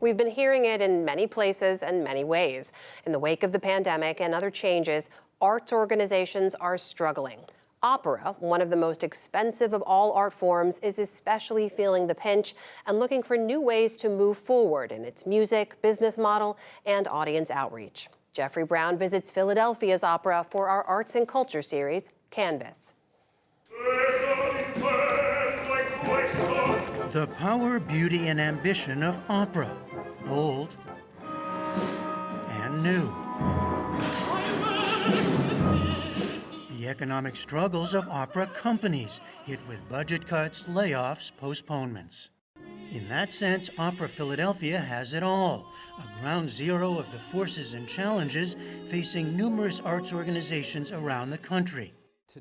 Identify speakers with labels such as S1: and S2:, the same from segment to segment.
S1: We've been hearing it in many places and many ways. In the wake of the pandemic and other changes, arts organizations are struggling. Opera, one of the most expensive of all art forms, is especially feeling the pinch and looking for new ways to move forward in its music, business model, and audience outreach. Jeffrey Brown visits Philadelphia's opera for our Arts and Culture series, Canvas.
S2: The power, beauty, and ambition of opera, old and new. The economic struggles of opera companies, hit with budget cuts, layoffs, postponements. In that sense, Opera Philadelphia has it all, a ground zero of the forces and challenges facing numerous arts organizations around the country.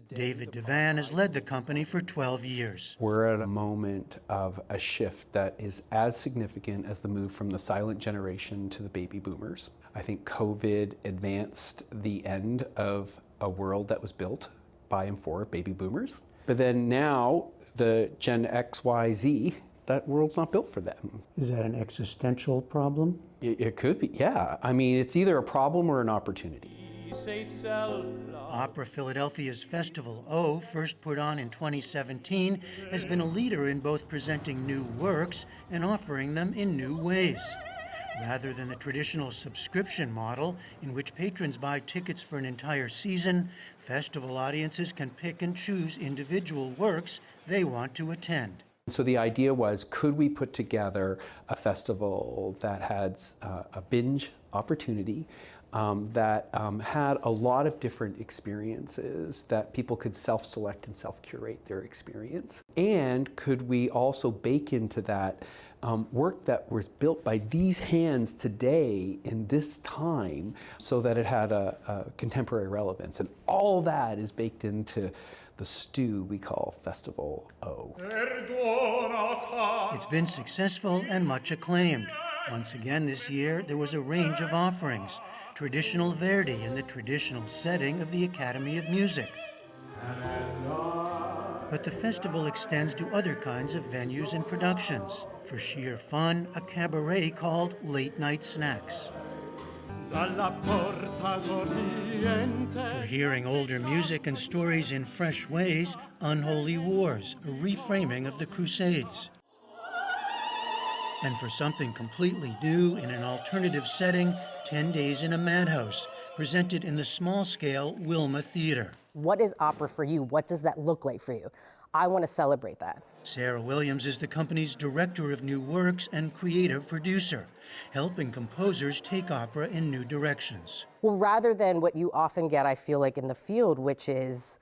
S2: David Devan has led the company for 12 years.
S3: We're at a moment of a shift that is as significant as the move from the silent generation to the baby boomers. I think COVID advanced the end of a world that was built by and for baby boomers. But then now, the Gen X, Y, Z, that world's not built for them.
S2: Is that an existential problem?
S3: It could be, yeah. I mean, it's either a problem or an opportunity.
S2: Opera Philadelphia's Festival O, first put on in 2017, has been a leader in both presenting new works and offering them in new ways. Rather than the traditional subscription model, in which patrons buy tickets for an entire season, festival audiences can pick and choose individual works they want to attend.
S3: So the idea was, could we put together a festival that had a binge opportunity, that had a lot of different experiences, that people could self-select and self-curate their experience? And could we also bake into that work that was built by these hands today in this time so that it had a contemporary relevance? And all that is baked into the stew we call Festival O.
S2: It's been successful and much acclaimed. Once again this year, there was a range of offerings. Traditional Verdi in the traditional setting of the Academy of Music. But the festival extends to other kinds of venues and productions. For sheer fun, a cabaret called Late Night Snacks. For hearing older music and stories in fresh ways, Unholy Wars, a reframing of the Crusades. And for something completely new in an alternative setting, 10 Days in a Madhouse, presented in the small-scale Wilma Theater.
S4: What is opera for you? What does that look like for you? I want to celebrate that.
S2: Sarah Williams is the company's director of new works and creative producer, helping composers take opera in new directions.
S4: Well, rather than what you often get, I feel like, in the field, which is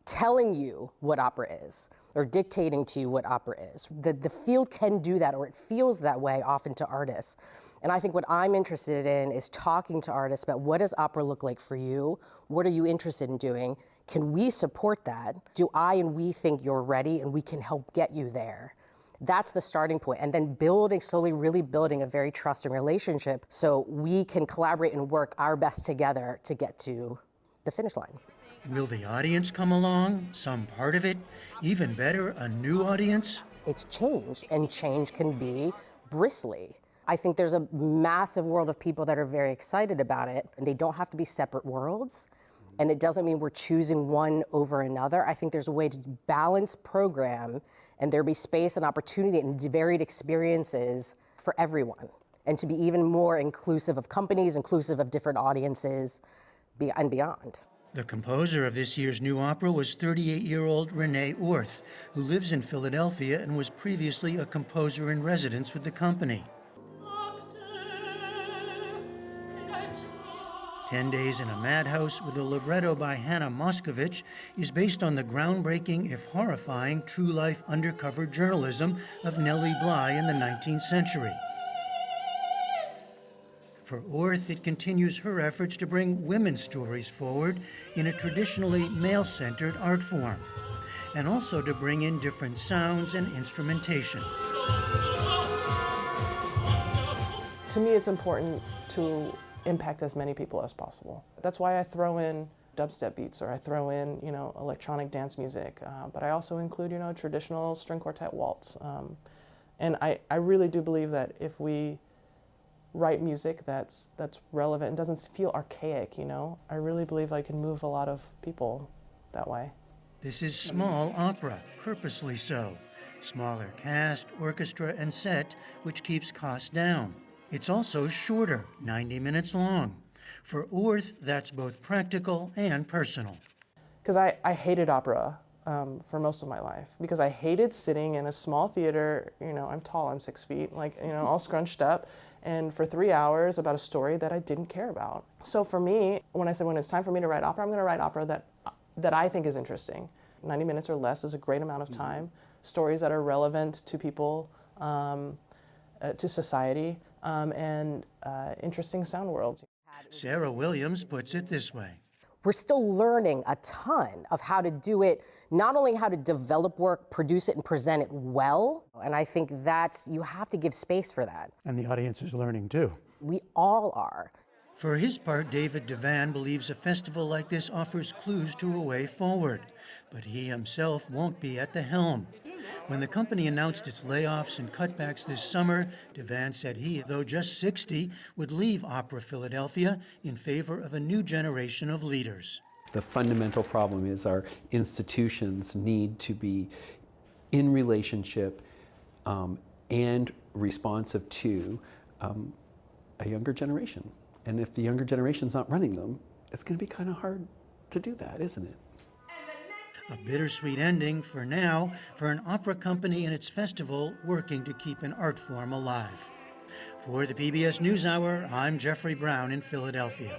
S4: telling you what opera is, or dictating to you what opera is. The field can do that, or it feels that way often to artists. And I think what I'm interested in is talking to artists about, what does opera look like for you? What are you interested in doing? Can we support that? Do I and we think you're ready and we can help get you there? That's the starting point. And then slowly really building a very trusting relationship so we can collaborate and work our best together to get to the finish line.
S2: Will the audience come along? Some part of it? Even better, a new audience?
S4: It's change, and change can be bristly. I think there's a massive world of people that are very excited about it, and they don't have to be separate worlds. And it doesn't mean we're choosing one over another. I think there's a way to balance program and there be space and opportunity and varied experiences for everyone. And to be even more inclusive of companies, inclusive of different audiences, and beyond.
S2: The composer of this year's new opera was 38-year-old Renee Orth, who lives in Philadelphia and was previously a composer in residence with the company. 10 Days in a Madhouse, with a libretto by Hannah Moscovich, is based on the groundbreaking, if horrifying, true-life undercover journalism of Nellie Bly in the 19th century. For Orth, it continues her efforts to bring women's stories forward in a traditionally male-centered art form, and also to bring in different sounds and instrumentation.
S5: To me, it's important to impact as many people as possible. That's why I throw in dubstep beats, or I throw in, electronic dance music, but I also include, traditional string quartet waltz. And I really do believe that if we write music that's relevant and doesn't feel archaic, you know? I really believe I can move a lot of people that way.
S2: This is small opera, purposely so. Smaller cast, orchestra, and set, which keeps costs down. It's also shorter, 90 minutes long. For Orth, that's both practical and personal.
S5: Because I hated opera for most of my life, because I hated sitting in a small theater, you know, I'm tall, I'm 6 feet, like, you know, all scrunched up, and for 3 hours about a story that I didn't care about. So for me, when I said, when it's time for me to write opera, I'm going to write opera that I think is interesting. 90 minutes or less is a great amount of time. Stories that are relevant to people, to society, and interesting sound worlds.
S2: Sarah Williams puts it this way.
S4: We're still learning a ton of how to do it, not only how to develop work, produce it, and present it well. And I think you have to give space for that.
S2: And the audience is learning too.
S4: We all are.
S2: For his part, David Devan believes a festival like this offers clues to a way forward, but he himself won't be at the helm. When the company announced its layoffs and cutbacks this summer, Devan said he, though just 60, would leave Opera Philadelphia in favor of a new generation of leaders.
S3: The fundamental problem is our institutions need to be in relationship and responsive to a younger generation. And if the younger generation's not running them, it's going to be kind of hard to do that, isn't it?
S2: A bittersweet ending for now for an opera company and its festival working to keep an art form alive. For the PBS NewsHour, I'm Jeffrey Brown in Philadelphia.